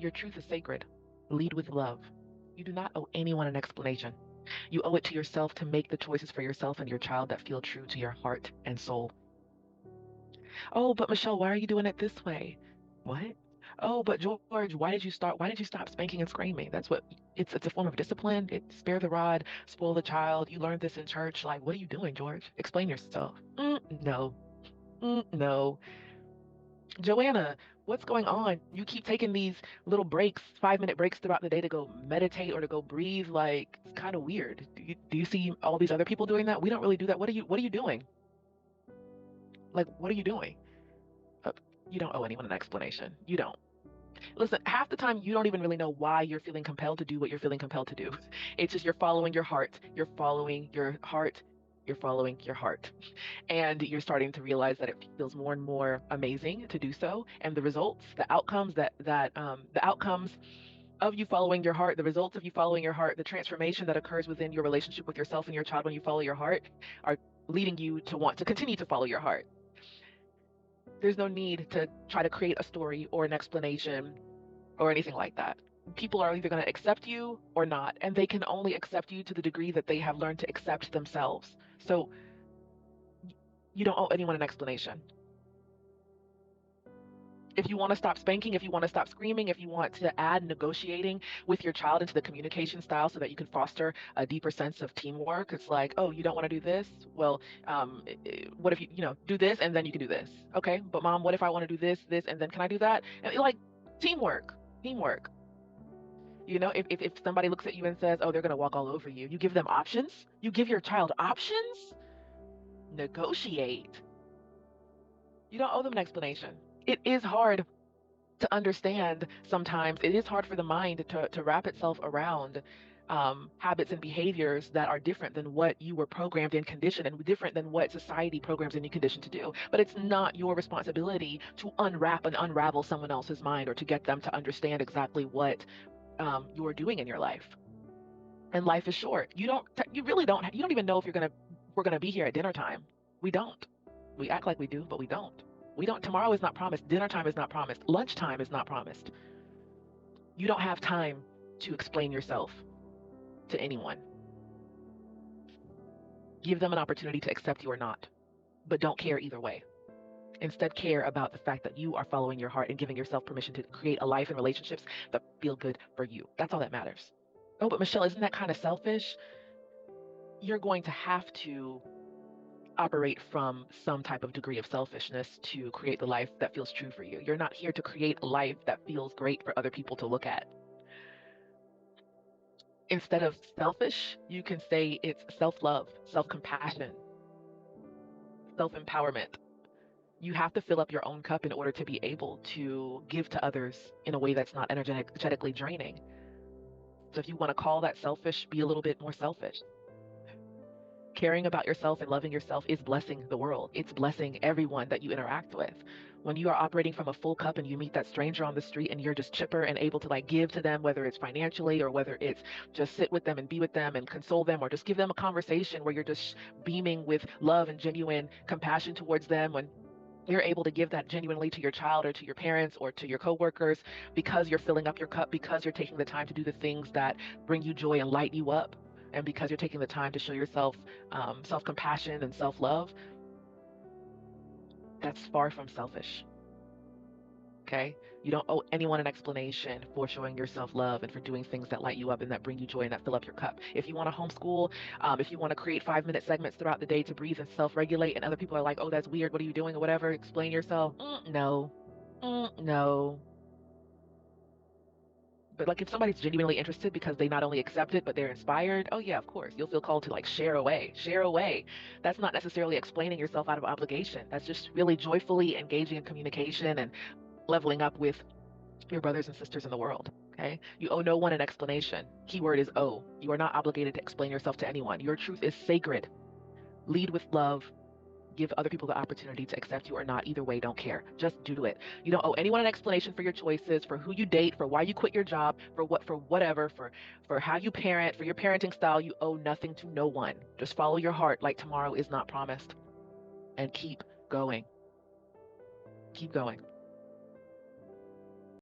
Your truth is sacred. Lead with love. You do not owe anyone an explanation. You owe it to yourself to make the choices for yourself and your child that feel true to your heart and soul. Oh, but Michelle, why are you doing it this way? What? Oh, but George, why did you stop spanking and screaming? That's what it's a form of discipline. It's spare the rod, spoil the child. You learned this in church. Like, what are you doing, George? Explain yourself. No. No. Joanna, what's going on? You keep taking these little breaks, 5-minute breaks throughout the day to go meditate or to go breathe. Like, it's kind of weird. Do you see all these other people doing that? We don't really do that. What are you doing? Like, what are you doing? Uh, you don't owe anyone an explanation. You don't. Listen, half the time you don't even really know why you're feeling compelled to do what you're feeling compelled to do. It's just you're following your heart. You're following your heart. You're following your heart. And you're starting to realize that it feels more and more amazing to do so. And the results, the outcomes the outcomes of you following your heart, the results of you following your heart, the transformation that occurs within your relationship with yourself and your child when you follow your heart are leading you to want to continue to follow your heart. There's no need to try to create a story or an explanation or anything like that. People are either going to accept you or not, and they can only accept you to the degree that they have learned to accept themselves. So you don't owe anyone an explanation. If you want to stop spanking, if you want to stop screaming, if you want to add negotiating with your child into the communication style so that you can foster a deeper sense of teamwork, it's like, oh, you don't want to do this? Well, what if you do this and then you can do this? Okay, but mom, what if I want to do this, and then can I do that? And like teamwork, teamwork. If somebody looks at you and says, oh, they're going to walk all over you, you give them options. You give your child options. Negotiate. You don't owe them an explanation. It is hard to understand sometimes. It is hard for the mind to wrap itself around habits and behaviors that are different than what you were programmed and conditioned and different than what society programs and you conditioned to do. But it's not your responsibility to unwrap and unravel someone else's mind or to get them to understand exactly what you're doing in your life. And life is short. You really don't, you don't even know if we're gonna be here at dinner time. We don't. We act like we do, but we don't. We don't, tomorrow is not promised. Dinner time is not promised. Lunchtime is not promised. You don't have time to explain yourself to anyone. Give them an opportunity to accept you or not, but don't care either way. Instead, care about the fact that you are following your heart and giving yourself permission to create a life and relationships that feel good for you. That's all that matters. Oh, but Michelle, isn't that kind of selfish? You're going to have to operate from some type of degree of selfishness to create the life that feels true for you. You're not here to create a life that feels great for other people to look at. Instead of selfish, you can say it's self love, self compassion, self empowerment. You have to fill up your own cup in order to be able to give to others in a way that's not energetically draining. So if you want to call that selfish, be a little bit more selfish. Caring about yourself and loving yourself is blessing the world. It's blessing everyone that you interact with. When you are operating from a full cup and you meet that stranger on the street and you're just chipper and able to like give to them, whether it's financially or whether it's just sit with them and be with them and console them or just give them a conversation where you're just beaming with love and genuine compassion towards them, when you're able to give that genuinely to your child or to your parents or to your coworkers because you're filling up your cup, because you're taking the time to do the things that bring you joy and light you up, and because you're taking the time to show yourself self compassion and self love, that's far from selfish. Okay. You don't owe anyone an explanation for showing yourself love and for doing things that light you up and that bring you joy and that fill up your cup. If you want to homeschool, if you want to create 5-minute segments throughout the day to breathe and self regulate, and other people are like, oh, that's weird. What are you doing? Or whatever. Explain yourself. No. No. But like if somebody's genuinely interested because they not only accept it, but they're inspired, oh yeah, of course. You'll feel called to like share away, share away. That's not necessarily explaining yourself out of obligation. That's just really joyfully engaging in communication and leveling up with your brothers and sisters in the world. Okay. You owe no one an explanation. Keyword is owe. You are not obligated to explain yourself to anyone. Your truth is sacred. Lead with love. Give other people the opportunity to accept you or not. Either way, don't care. Just do it. You don't owe anyone an explanation for your choices, for who you date, for why you quit your job, for whatever, for how you parent, for your parenting style. You owe nothing to no one. Just follow your heart like tomorrow is not promised and keep going. Keep going.